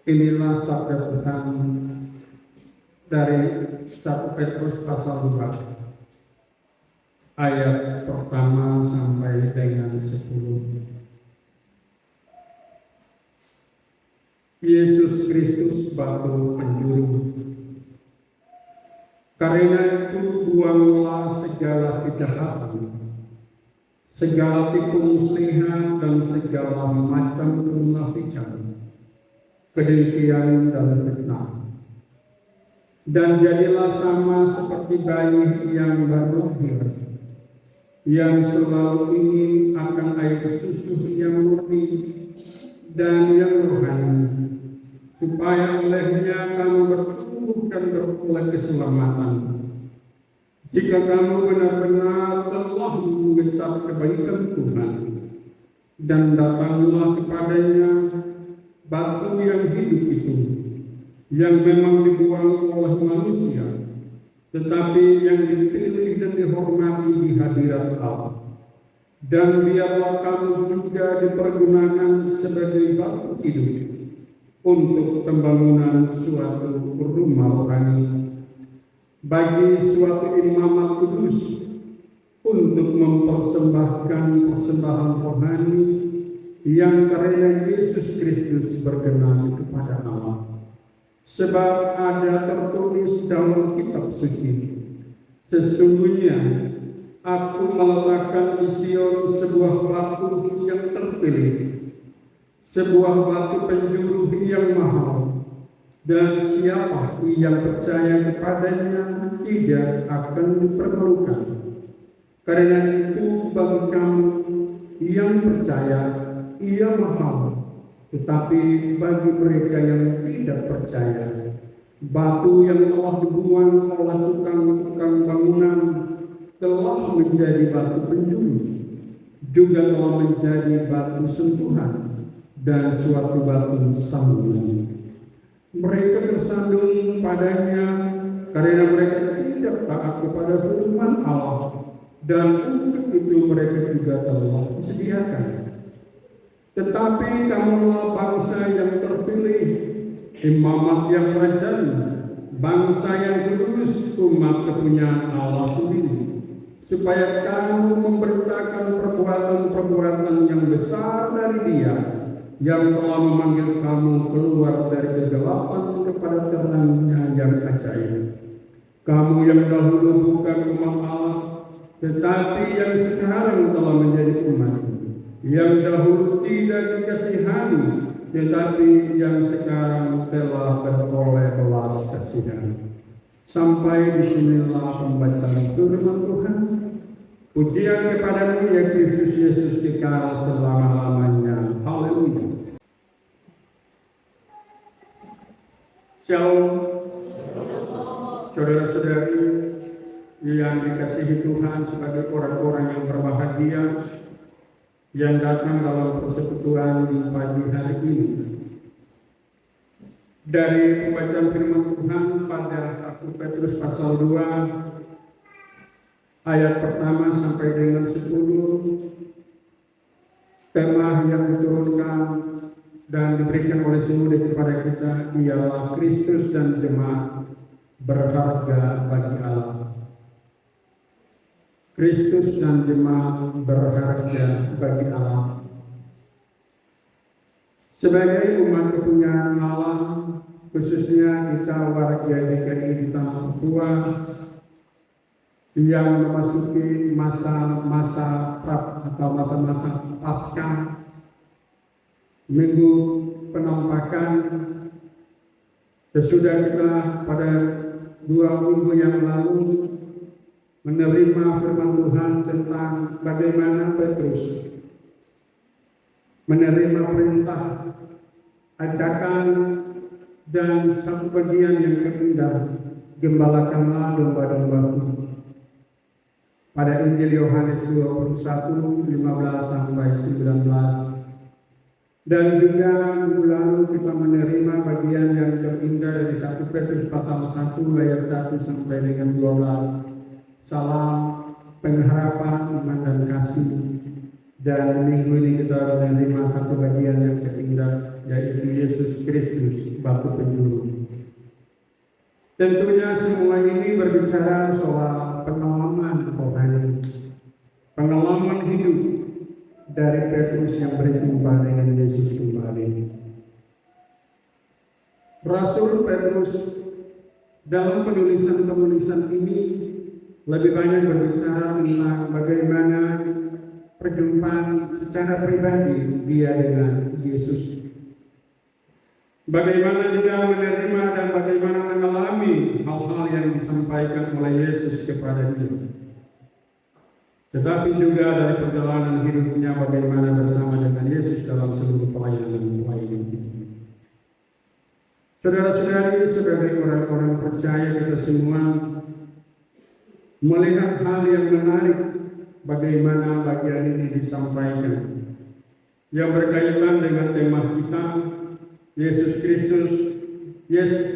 Inilah sabda Tuhan dari 1 Petrus pasal 2 ayat pertama sampai dengan 10. Yesus Kristus batu penjuru. Karena itu buanglah segala kejahatan, segala tipu muslihat dan segala macam kemunafikan, kedengkian dan fitnah. Dan jadilah sama seperti bayi yang baru lahir, yang selalu ingin akan air susu yang murni dan yang rohani, supaya olehnya kamu bertumbuh dan beroleh keselamatan. Jika kamu benar-benar telah mengucap kebaikan Tuhan, dan datanglah kepadanya batu yang hidup itu, yang memang dibuang oleh manusia, tetapi yang dipilih dan dihormati di hadirat Allah. Dan biarlah kamu juga dipergunakan sebagai batu hidup untuk pembangunan suatu rumah rohani, bagi suatu imamat kudus, untuk mempersembahkan persembahan rohani yang karena Yesus Kristus berkenan kepada Allah. Sebab ada tertulis dalam kitab suci, sesungguhnya Aku meletakkan di Sion sebuah batu yang terpilih, sebuah batu penjuru yang mahal, dan siapa yang percaya kepadanya tidak akan dipermalukan. Karena itu bagi kamu yang percaya, ia mahal, tetapi bagi mereka yang tidak percaya, batu yang telah dibuang oleh tukang-tukang bangunan telah menjadi batu penjuru, juga telah menjadi batu sentuhan dan suatu batu sambungan. Mereka tersandung padanya karena mereka tidak taat kepada firman Allah, dan untuk itu mereka juga telah disediakan. Tetapi kamulah bangsa yang terpilih, imamat yang rajani, bangsa yang kudus, umat kepunyaan Allah sendiri, supaya kamu memberitakan perbuatan-perbuatan yang besar dari Dia yang telah memanggil kamu keluar dari kegelapan kepada terangnya yang ajaib. Kamu yang dahulu bukan umat Allah, tetapi yang sekarang telah menjadi umat, yang dahulu tidak dikasihani, tetapi yang sekarang telah beroleh belas kasihan. Sampai disinilah pembacaan firman Tuhan. Pujian kepadamu ya Kristus Yesus kekal selama-lamanya. Haleluya. Shalom. Saudara-saudari yang dikasihi Tuhan, sebagai orang-orang yang berbahagia yang datang dalam persekutuan di pagi hari ini. Dari pembacaan firman Tuhan pada 1 Petrus pasal 2 ayat pertama sampai dengan 10, tema yang diturunkan dan diberikan oleh Sinode kepada kita ialah Kristus dan jemaat berharga bagi Allah. Kristus dan jemaat berharga bagi Allah. Sebagai umat kepunyaan Allah, khususnya kita warga DKI di Tanah Papua yang memasuki masa-masa atau masa-masa pasca minggu penampakan, sesudah kita pada 2 minggu yang lalu menerima firman Tuhan tentang bagaimana Petrus menerima perintah, ajakan, dan satu bagian yang terindah, gembalakanlah domba-dombaku. Pada Injil Yohanes 21, 15 sampai 19. Dan juga minggu lalu kita menerima bagian yang terindah dari 1 Petrus pasal 1 ayat 1 sampai dengan 12. Salam, pengharapan, iman dan kasih Dan minggu ini kita menerima satu bagian yang ketiga, yaitu Yesus Kristus, batu penjuru. Tentunya semua ini berbicara soal pengalaman rohani, pengalaman hidup dari Petrus yang berjumpa dengan Yesus kembali. Rasul Petrus dalam penulisan ini lebih banyak berbicara tentang bagaimana perjumpaan secara pribadi dia dengan Yesus. Bagaimana dia menerima dan bagaimana mengalami hal-hal yang disampaikan oleh Yesus kepada dia. Tetapi juga dari perjalanan hidupnya bagaimana bersama dengan Yesus dalam seluruh pelayanan ini. Saudara-saudari, sebagai orang-orang percaya kita semua melihat hal yang menarik bagaimana bagian ini disampaikan yang berkaitan dengan tema kita, Yesus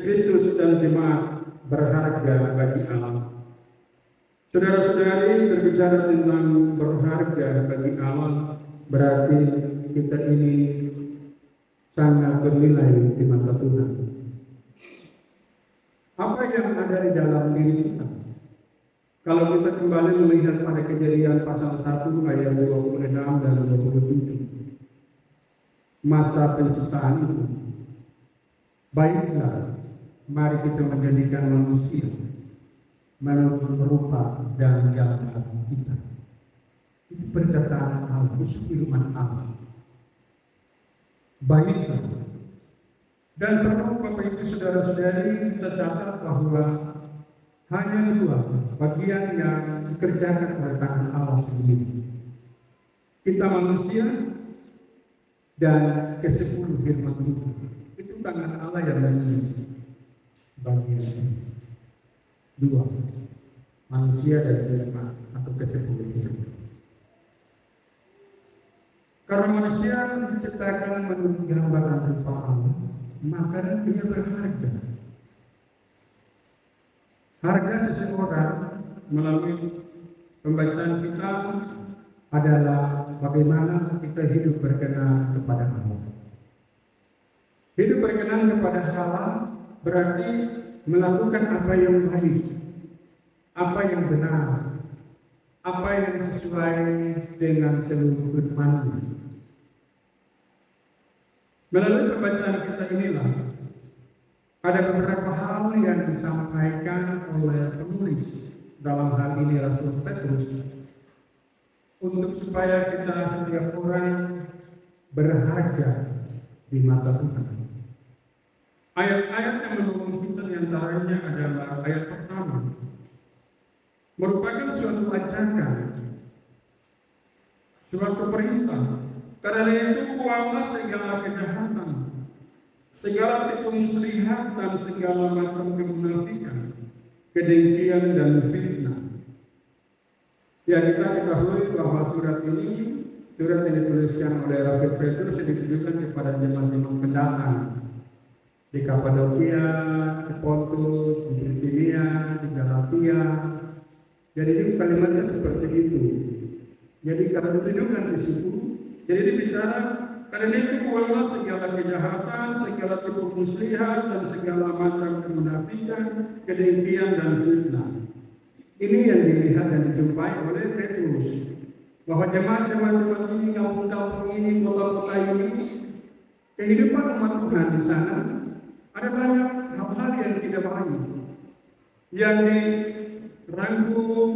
Kristus dan jemaat berharga bagi Allah. Saudara-saudari, berbicara tentang berharga bagi Allah berarti kita ini sangat bernilai di mata Tuhan. Apa yang ada di dalam diri kita? Kalau kita kembali melihat pada Kejadian pasal 1 ayat 26 dan 27, masa penciptaan itu, baiklah, mari kita menjadikan manusia menurut rupa dan gambar kita. Itu perkataan Allah, itu firman Allah. Baiklah. Dan perlu Bapak Ibu Saudara-saudari kita catat bahwa hanya dua bagian yang dikerjakan oleh tangan Allah sendiri. Kita manusia dan ke-10 firman Tuhan. Itu tangan Allah yang menulis bagian dua, manusia dan firman atau ke-10 firman. Karena manusia diciptakan menurut gambaran rupa Allah, maka dia berharga. Harga seseorang melalui pembacaan kita adalah bagaimana kita hidup berkenan kepada Allah. Hidup berkenan kepada Allah berarti melakukan apa yang baik, apa yang benar, apa yang sesuai dengan seluruh firman-Nya. Melalui pembacaan kita inilah ada beberapa hal yang disampaikan oleh penulis, dalam hal ini Rasul Petrus, untuk supaya kita setiap orang berharga di mata Tuhan. Ayat-ayat yang menolong kita diantaranya adalah ayat pertama, merupakan suatu ajakan, suatu perintah. Karena itu buanglah segala kejahatan, segala tipu muslihat dan segala macam kemunafikan, kedengkian dan fitnah. Ya, kita ketahui bahwa surat ini dituliskan oleh Rasul Petrus ditujukan kepada jemaat-jemaat pendatang di Kapadokia, di Pontus, di Bitinia, di Galatia. Jadi itu kalimatnya seperti itu. Jadi karena ditujukan di situ, jadi dibicara karena itu buanglah segala kejahatan, segala tipu muslihat dan segala macam kemunafikan, kedengkian dan fitnah. Ini yang dilihat dan dijumpai oleh Petrus, bahwa jemaat-jemaat ini, kampung-kampung ini, kota-kota ini, kehidupan umat Tuhan di sana ada banyak hal-hal yang tidak baik, yang dirangkum,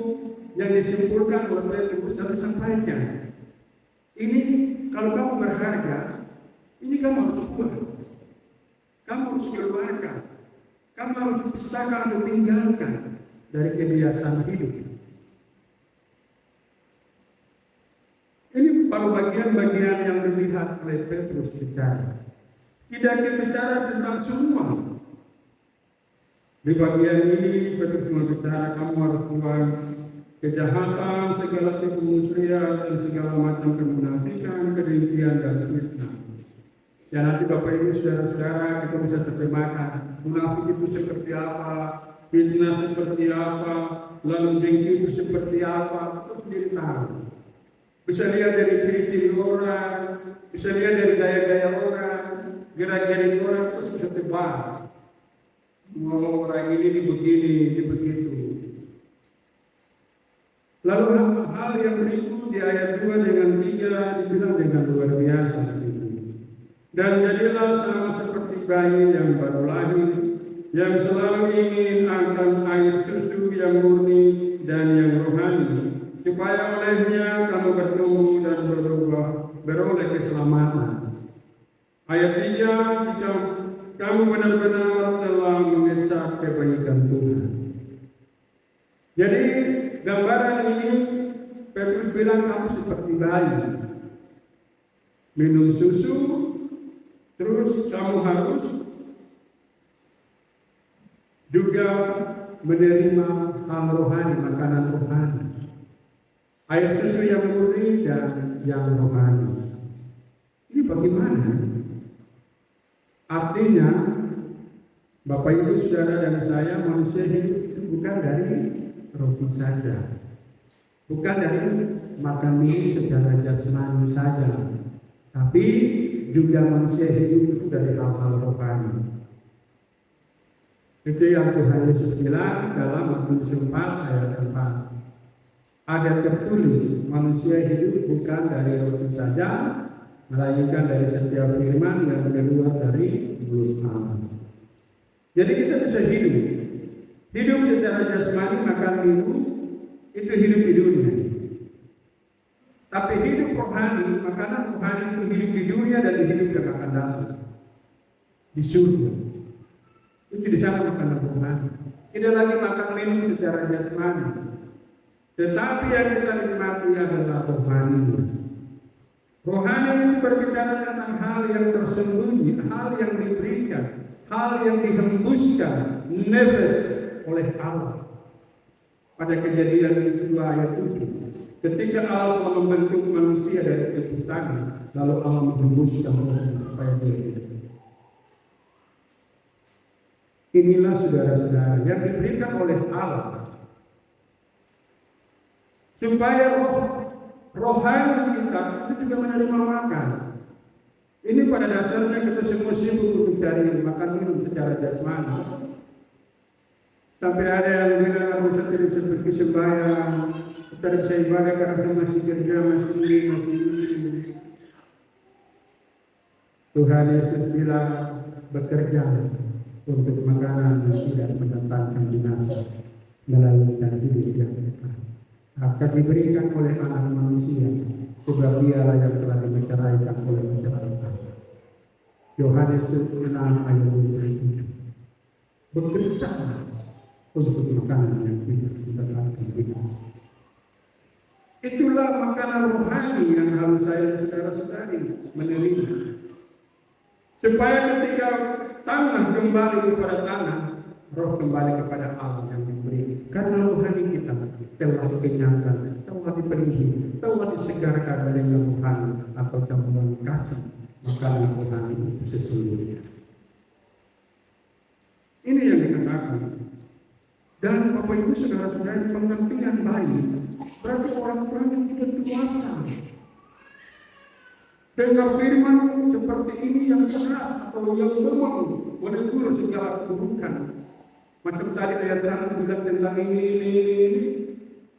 yang disimpulkan oleh Petrus dan disampaikan. Ini kalau kamu berharga, ini kamu harus buat, kamu harus keluarkan, kamu harus pisahkan atau tinggalkan dari kebiasaan hidup. Ini baru bagian-bagian yang dilihat oleh Petrus bicara. Tidak bicara tentang semua. Di bagian ini Petrus berbicara kamu harus buang kejahatan, segala tipu muslihat dan segala macam kemunafikan, kedengkian dan fitnah. Ya nanti Bapak Ibu saudara-saudara kita bisa terjemahkan munafik itu seperti apa, fitnah seperti apa, lalu dengki itu seperti apa, itu sendiri tahu. bisa lihat dari ciri-ciri orang, bisa lihat dari gaya-gaya orang, gerak-gerik orang itu sudah tebak. Ngomong orang ini begini, ini begitu. Lalu hal yang berikut di ayat 2 dengan 3 dibilang dengan luar biasa. Dan jadilah sama seperti bayi yang baru lahir, yang selalu ingin akan air susu yang murni dan yang rohani, supaya olehnya kamu bertumbuh dan beroleh keselamatan. Ayat 3, jika kamu benar-benar telah mengecap kebaikan Tuhan. Jadi gambaran ini Petrus bilang kamu seperti bayi, minum susu, terus kamu harus juga menerima hal rohani, makanan rohani, air susu yang murni dan yang rohani. Ini bagaimana? Artinya, Bapak Ibu Saudara dan saya, manusia hidup itu bukan dari roti saja, bukan dari makan mie secara jasmani saja, tapi juga manusia hidup itu dari hal-hal rohani. Itu yang Tuhan Yesus bilang dalam Matius 4 ayat 4. Ada tertulis, manusia hidup bukan dari roti saja, melainkan dari setiap firman yang keluar dari mulut Allah. Jadi kita bisa hidup secara jasmani, makan minum, itu hidup di dunia. Tapi hidup rohani, makanan rohani itu hidup di dunia dan hidup yang akan datang di surga. Itu di sana makanan rohani. Tidak lagi makan minum secara jasmani, tetapi yang kita nikmati adalah rohani. Rohani itu berbicara tentang hal yang tersembunyi, hal yang diberikan, hal yang dihembuskan, nefas oleh Allah. Pada Kejadian 2 ayat 7, ketika Allah membentuk manusia dari tepuk tangan, lalu Allah menghembuskan rohnya supaya dia hidup. Inilah saudara-saudara yang diberikan oleh Allah supaya rohani kita itu juga menerima makan. Ini pada dasarnya kita semua sibuk untuk mencari makan minum secara jasmani. Sampai ada yang bilang aku tidak bisa pergi sembahyang, tidak bisa ibadah karena masih kerja, masih ini. Tuhan Yesus bilang bekerja untuk makanan yang tidak mendatangkan binasa, melainkan hidup yang kekal. Akan diberikan oleh anak manusia, sebab dialah yang telah dimeceraikan oleh mencelakai. Yohanes 6 ayat 27. Bekerja untuk makanan yang tidak mendatangkan binasa. Itulah makanan rohani yang harus saya saudara-saudari menerima. Supaya ketika tanah kembali kepada tanah, roh kembali kepada Allah yang memberi. Karena rohani kita telah dikenyangkan, telah dipenuhi, telah disegarkan dengan rohani atau campuran kasih, makanan rohani itu sesungguhnya. Ini yang dikatakan. Dan Bapak Ibu Saudara-saudara, pengertian baik berarti orang-orang yang tidak dewasa. Dengar firman seperti ini yang keras atau yang lemah, menegur segala keburukan. Macam tadi ayat 1 bilang tentang ini.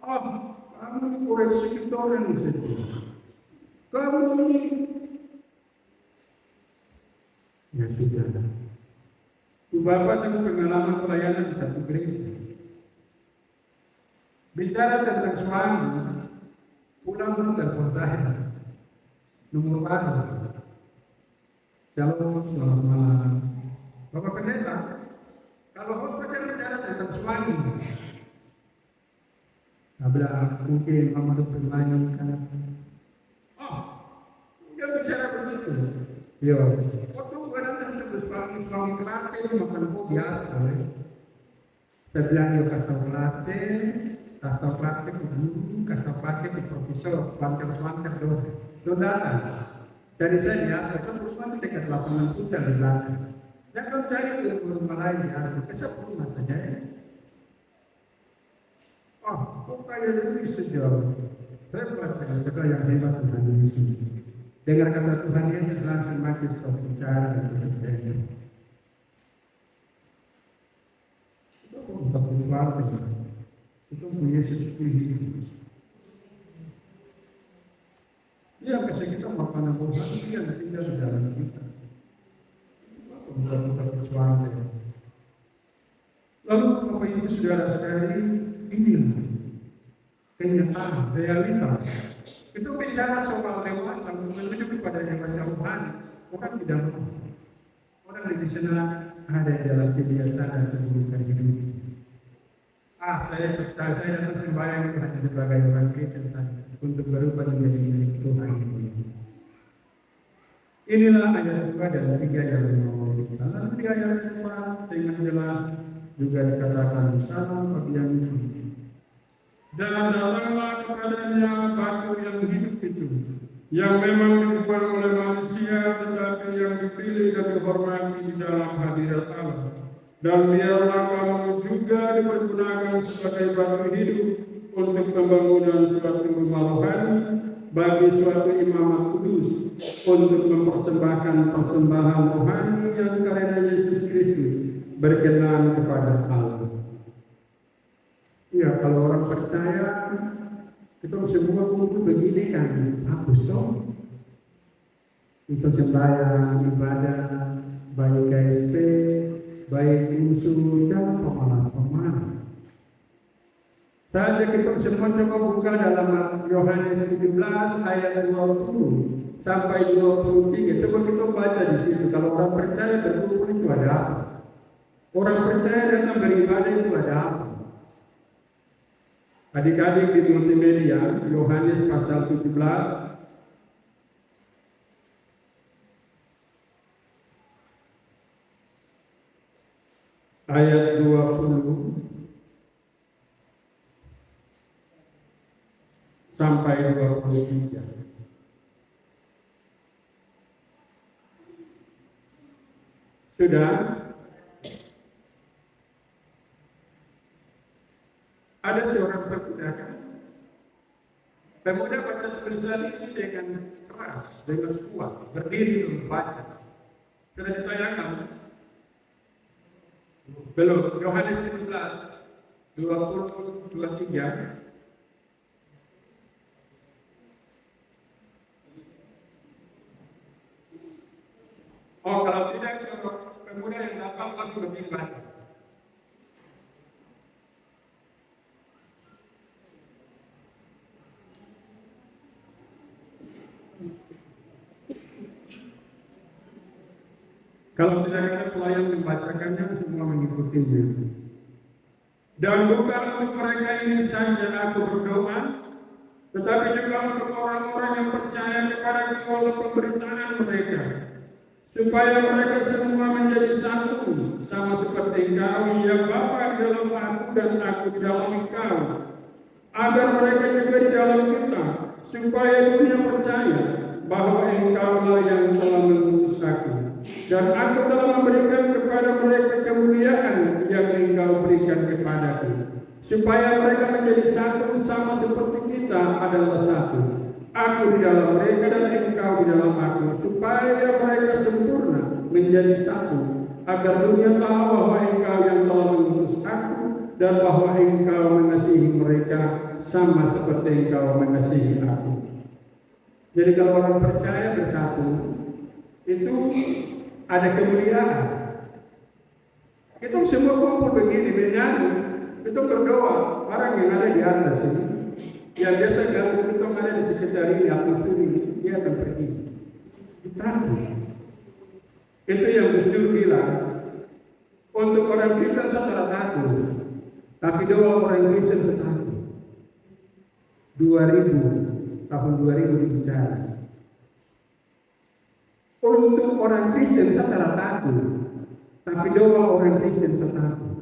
Kamu koreksi kita orang saja. Kamu ini. Ya sudah. Bapak saya pengalaman pelayanan di satu gereja. Bicara tentang suami, pulang telepon saya. Nomor baru. Shalom, selamat malam. Bapak Pendeta, kalau khotbah bicara tentang suami, ada mungkin mama itu bermain karena dia bicara begitu. Yo, waktu kadang suami kelatih makan kok biasa. Saya bilang yo kasih praktek guru, kasih praktek di profesor, panter doang. Saudara, dari saya biasa, kan rumah dekat lapangan futsal di belakang. Dan kalau saya ke rumah lain ya, saya rumah saja ya. Kok kayak lebih sejauh? Saudara yang hebat Tuhan Yesus. Dengar kata Tuhan Yesus langsung mati suatu bicara dan berbeda. Itu untuk keluar itu punya Yesus hidup. Dia kasih kita makanan Tuhan, dia tinggal di dalam kita. Untuk kita bersuara. Lalu Bapak Ibu saudara-saudari, inilah kenyataan, realitas. Itu bicara soal dewasa, menuju kepada dewasa Tuhan. Orang tidak mau. Orang lebih senang ada dalam kebiasaan dan keburukan hidup. Saya datang sembahyang itu hanya sebagai orang Kristen saja, untuk berubah menjadi milik Tuhan. Inilah ayat 2 dan 3 yang mau kita. Lalu di ayat 4 dengan jelas juga dikatakan sama bagi yang itu. Dan datanglah kepadanya batu yang hidup itu, yang memang dibuat oleh manusia, tetapi yang dipilih dan dihormati di dalam hadirat Allah. Dan biarlah kamu juga dipergunakan sebagai batu hidup untuk pembangunan suatu rumah rohani bagi suatu imamat kudus, untuk mempersembahkan persembahan rohani yang karena Yesus Kristus berkenan kepada Allah. Ya, kalau orang percaya, kita semua kumpul begini kan, bagus dong. Itu sembahyang, ibadah, baik KSP, baik usul dan pemalas. Saja kita semua coba buka dalam Yohanes 17 ayat 20 sampai 23. Coba kita baca di situ. Kalau orang percaya berkumpul itu ada apa? Orang percaya datang beribadah itu ada apa? Adik-adik di multimedia, Yohanes pasal 17 ayat 20 sampai 23. Sudah? Ada seorang pemuda kan? Pemuda baca tulisan ini dengan keras, dengan kuat, berdiri membaca. Sudah dibayangkan? Belum, Yohanes 17, 20, 23. Oh, kalau tidak, pemuda yang dapat langsung berdiri baca. Kalau tidak ada pelayan membacakannya, semua mengikutinya. Dan bukan untuk mereka ini saja aku berdoa, tetapi juga untuk orang-orang yang percaya kepada kuasa pemberitaan mereka, supaya mereka semua menjadi satu, sama seperti Engkau, ya Bapa, di dalam aku dan aku di dalam Engkau, agar mereka juga di dalam kita, supaya dunia percaya bahwa Engkaulah yang telah mengutus aku. Dan aku telah memberikan kepada mereka kemuliaan yang Engkau berikan kepadaku, supaya mereka menjadi satu sama seperti kita adalah satu. Aku di dalam mereka dan Engkau di dalam aku, supaya mereka sempurna menjadi satu, agar dunia tahu bahwa Engkau yang telah mengutus aku dan bahwa Engkau mengasihi mereka sama seperti Engkau mengasihi aku. Jadi kalau orang percaya bersatu, itu ada kemuliaan. Kita semua kumpul begini menyanyi, kita berdoa. Orang yang ada di atas ini, yang biasa gabung kita ada di sekitar ini, atau ini, dia akan pergi. Takut. Itu yang Gus bilang. Untuk orang Kristen saya takut, tapi doa orang Kristen saya takut. 2000 tahun 2000 dibicara. Untuk orang Kristen saya takut, tapi doa orang Kristen saya takut.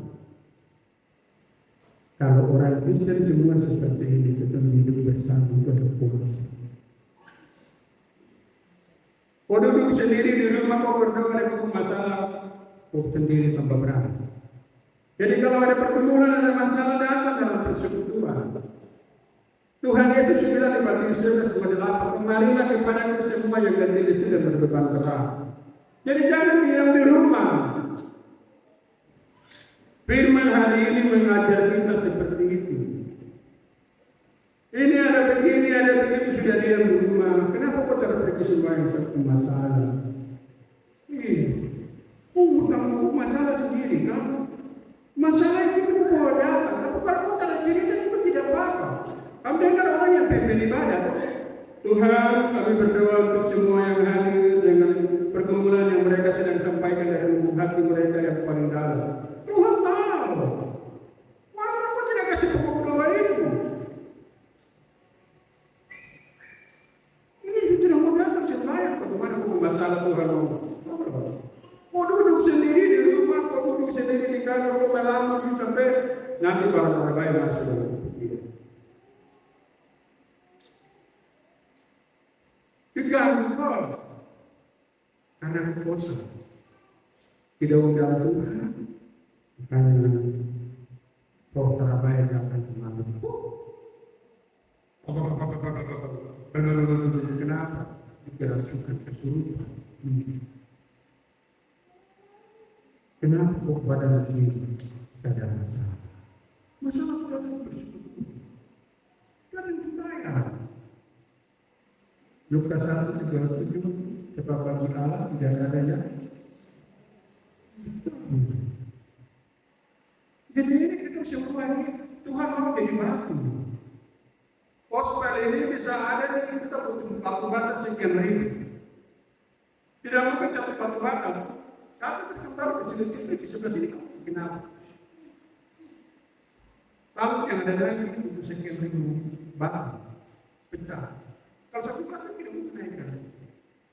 Kalau orang Kristen semua seperti ini, kita hidup bersama pada puas. Kau duduk sendiri di rumah, kau berdoa ada masalah, kau sendiri tambah berat. Jadi kalau ada pergumulan, ada masalah, datang dalam persekutuan. Tuhan Yesus bilang di Matius 11:28, "Kemarilah kepadaku semua yang letih lesu dan berbeban berat." Jadi jangan diam di rumah. Firman hari ini mengajar kita seperti itu. Ini ada begini, ada begitu, sudah diam di rumah. Kenapa kau tak pergi sembahyang satu masalah? Kamu masalah sendiri kamu. Masalah itu boleh datang. Tapi kalau kau tak cerita itu tidak apa-apa. Kamu dengar orang yang pimpin ibadah. Tuhan, kami berdoa untuk semua yang hadir dengan pergumulan yang mereka sedang sampaikan dari lubuk hati mereka yang paling dalam. Tuhan tahu. Walaupun kau tidak kasih pokok doa itu. Ini tidak mau datang sembahyang. Bagaimana kau masalah Tuhan mau? Kau duduk sendiri di rumah, kau duduk sendiri di kamar, kau melamun sampai nanti baru terbaik masuk. Diganggu kau karena aku bosan. Tidak undang Tuhan, makanya kau terbaik akan kemana? Kenapa? Dikira suka kesurupan. Kenapa kok pada ini ada masalah? Masalah sudah bersyukur. Jangan dibayar. Lukas 1:37, sebab bagi Allah tidak ada yang. Jadi ini kita semua ini Tuhan mau jadi batu. Gospel ini bisa ada di kita butuh batu bata sekian ribu. Tidak mungkin satu batu bata. Satu terkenal kecil-kecil di sebelah sini. Kenapa? Kalau yang ada lagi itu sekian ribu batu pecah. Kalau satu batu tidak mungkin naikkan.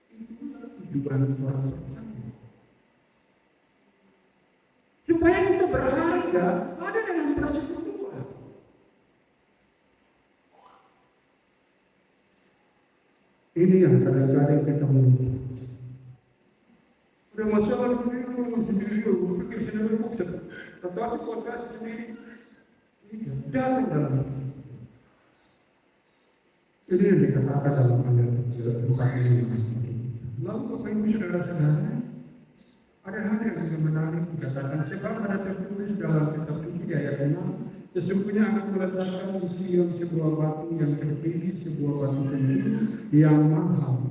Itu tujuan orang percaya. Supaya kita berharga ada dalam persekutuan. Ini yang kadang-kadang kita memiliki. Udah masalah sendiri, pikir sendiri, kontras sendiri. Dalam. Ini yang dikatakan dalam ayat 4 ini. Lalu Bapak Ibu saudara-saudara, ada hal yang sangat menarik dikatakan sebab ada tertulis dalam kitab suci ayat 6, sesungguhnya aku meletakkan di Sion sebuah batu yang terpilih, sebuah batu sendiri yang mahal.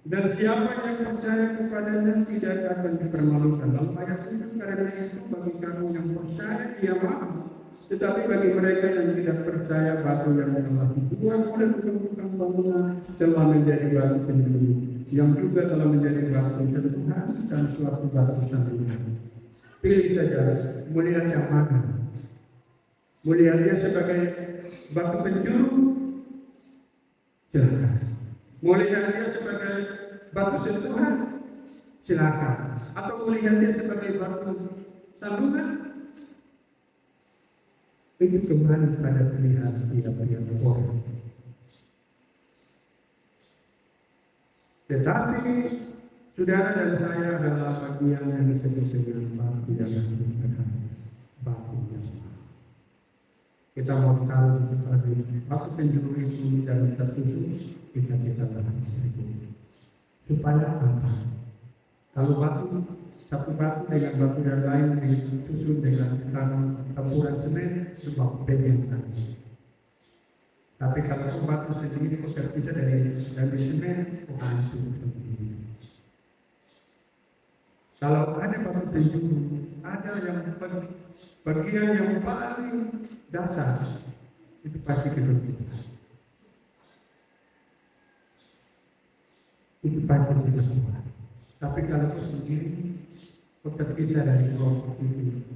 Dan siapa yang percaya kepadanya tidak akan dipermalukan. Dalam ayat itu karena itu bagi kamu yang percaya dia mahal. Tetapi bagi mereka yang tidak percaya batu yang telah dibuat oleh tukang bangunan telah menjadi batu sendiri, yang juga telah menjadi batu sentuhan dan suatu batu sandungan. Pilih saja, melihat yang mana. Melihat dia sebagai batu penjuru, silakan. Melihat dia sebagai batu sentuhan, silakan. Atau melihat dia sebagai batu sandungan, itu kembali pada pilihan tiap-tiap orang. Tetapi saudara dan saya adalah bagian yang disebut dengan batu yang berharga, batu yang mahal. Kita mau tahu seperti batu penjuru itu dan tertulis kita bahas itu. Supaya apa? Kalau batu satu batu dengan batu yang lain disusun dengan campuran semen, sebab pengen tadi. Tapi kalau batu sendiri terpisah dari semen, hancur sendiri. Kalau ada batu penjuru, ada yang bagian yang paling dasar, itu pasti kebencian. Itu pasti kebencian. Tapi kalau sendiri terpisah dari kelompok itu,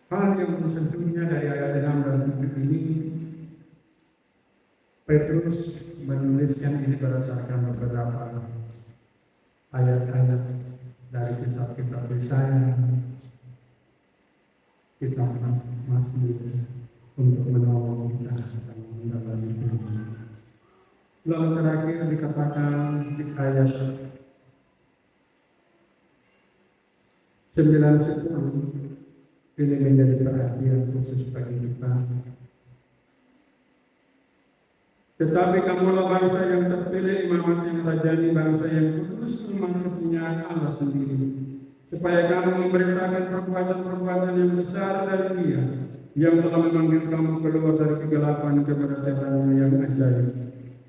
hal yang tentunya dari ayat 6 dan 7 ini, Petrus menuliskan ini berdasarkan beberapa ayat-ayat dari kitab-kitab Yesaya, kitab Mazmur untuk menolong kita dalam menjalani hidup. Lalu terakhir dikatakan di ayat 9-10, Ini menjadi perhatian khusus bagi kita. Tetapi kamulah bangsa yang terpilih, imamat yang rajani, bangsa yang kudus, umat kepunyaan Allah sendiri, supaya kamu memberitakan perbuatan-perbuatan yang besar dari Dia, yang telah memanggil kamu keluar dari kegelapan kepada terangnya yang ajaib.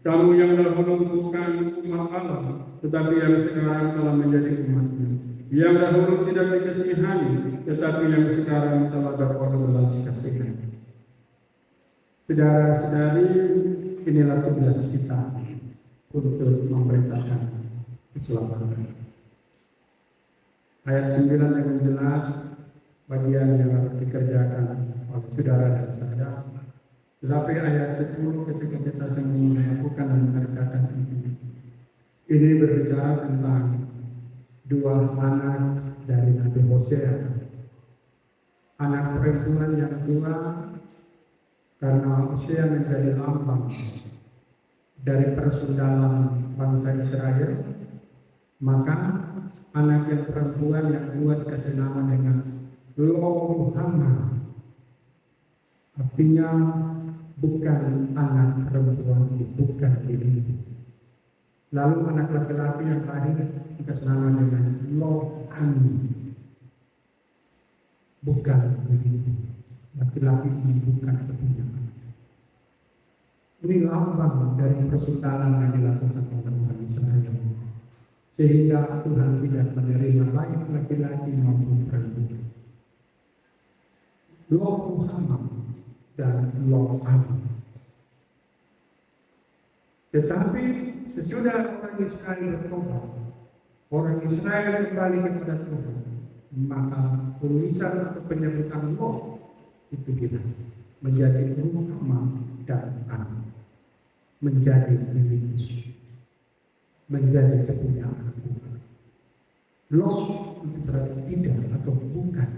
Kamu yang dahulu bukan umat Allah, tetapi yang sekarang telah menjadi umat-Nya. Yang dahulu tidak dikasihani, tetapi yang sekarang telah berbelas kasihan. Saudara-saudari, inilah tugas kita untuk memberitakan keselamatan. Ayat 9 dengan jelas bagian yang harus dikerjakan oleh saudara dan saya. Tetapi ayat 10 ketika kita semua melakukan dan mengerjakan ini berbicara tentang dua anak dari Nabi Hosea. Anak perempuan yang dua, karena Hosea menjadi lambang dari persundalan bangsa Israel, maka anak yang perempuan yang dua dikasih nama dengan Lo-ruhama, artinya bukan anak perempuan, bukan diri. Lalu anak laki-laki yang lahir dikasih nama dengan Lo-ami, bukan diri. Laki-laki ini bukan kepunyaan. Ini lambang dari persundalan yang dilakukan oleh orang Israel, sehingga Tuhan tidak menerima baik laki-laki maupun perempuan. Lo-ruhama dan Lo-ami. Tetapi sesudah orang Israel bertobat, orang Israel kembali kepada Tuhan, maka tulisan atau penyebutan Lo itu hilang, menjadi ruhama dan ami, menjadi milik, menjadi kepunyaan Tuhan. Lo itu berarti tidak atau bukan.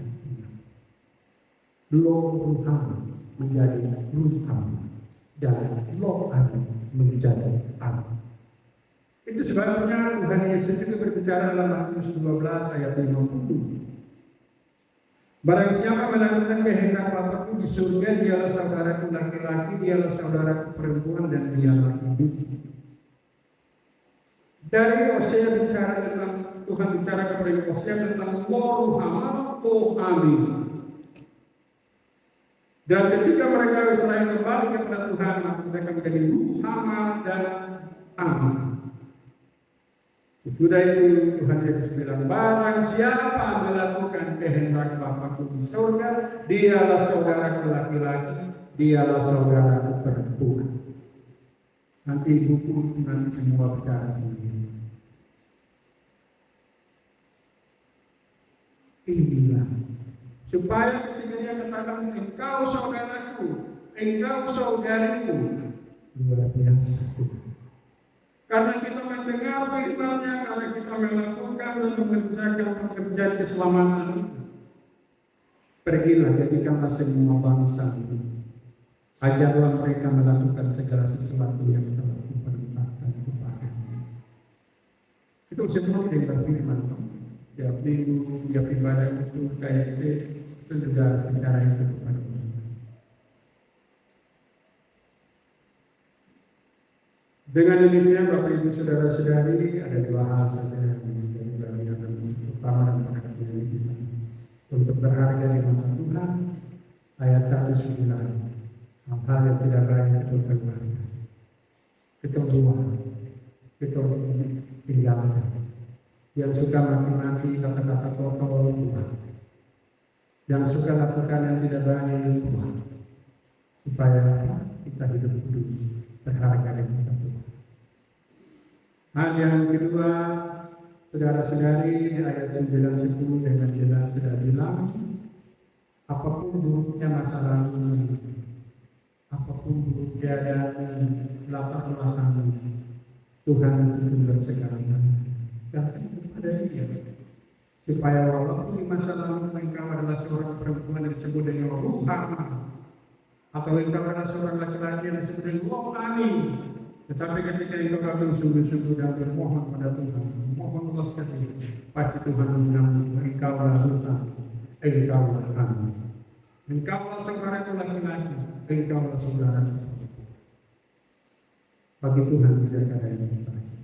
Lo-ruhama menjadi ruhama dan Lo-ami menjadi ami. Itu sebabnya Tuhan Yesus juga berbicara dalam Matius 12 ayat 50. Barang siapa melakukan kehendak Bapa-Ku di surga, dialah saudaraku laki-laki, dialah saudaraku perempuan, dan dialah hidup. Dari Hosea bicara tentang, Tuhan bicara kepada Hosea tentang Lo-ruhama, Lo-ami. Dan ketika mereka Israel kembali kepada Tuhan, maka mereka menjadi ruhama dan ami. Sudah itu Tuhan Yesus bilang, barang siapa melakukan kehendak Bapa-Ku di surga, dialah saudaraku laki-laki, dialah saudaraku perempuan. Nanti buku nanti semua bicara ini. Inilah supaya ketika dia katakan engkau saudaraku, engkau saudariku, luar biasa. Karena kita mendengar firman-Nya, karena kita melakukan dan mengerjakan pekerjaan keselamatan itu. Pergilah, jadikanlah semua bangsa itu. Ajarlah mereka melakukan segala sesuatu yang telah diperintahkan kepada-Nya. Itu semua yang berfirman. Tiap minggu, tiap ibadah itu, KSP, itu juga bicara itu kepada kita. Dengan demikian Bapak Ibu Saudara-saudari, ada dua hal saja yang menjadi bagian utama dan perhatian kita untuk berharga di mata Tuhan. Ayat 1:9, hal-hal yang tidak baik itu berharga, itu buah, itu tinggalkan. Yang suka maki-maki, kata-kata kotor, buah. Yang suka lakukan yang tidak baik, buah. Supaya kita hidup kudus, berharga di mata Tuhan. Hal yang kedua, saudara-saudari, ayat 9-10 dengan jelas sudah bilang, apapun buruknya masa lalu, apapun buruknya dan latar belakang, Tuhan itu bersegalanya. Dan kepada Dia, supaya walaupun di masa lalu engkau adalah seorang perempuan yang disebut dengan ruhama, atau engkau adalah seorang laki-laki yang disebut dengan Lo-ami, tetapi ketika engkau datang sungguh-sungguh dan bermohon pada Tuhan, mohon belas kasih, pasti Tuhan mengampuni engkau lakukan. Engkaulah kami. Engkaulah saudaraku laki-laki, engkaulah saudara. Bagi Tuhan tidak ada yang baik.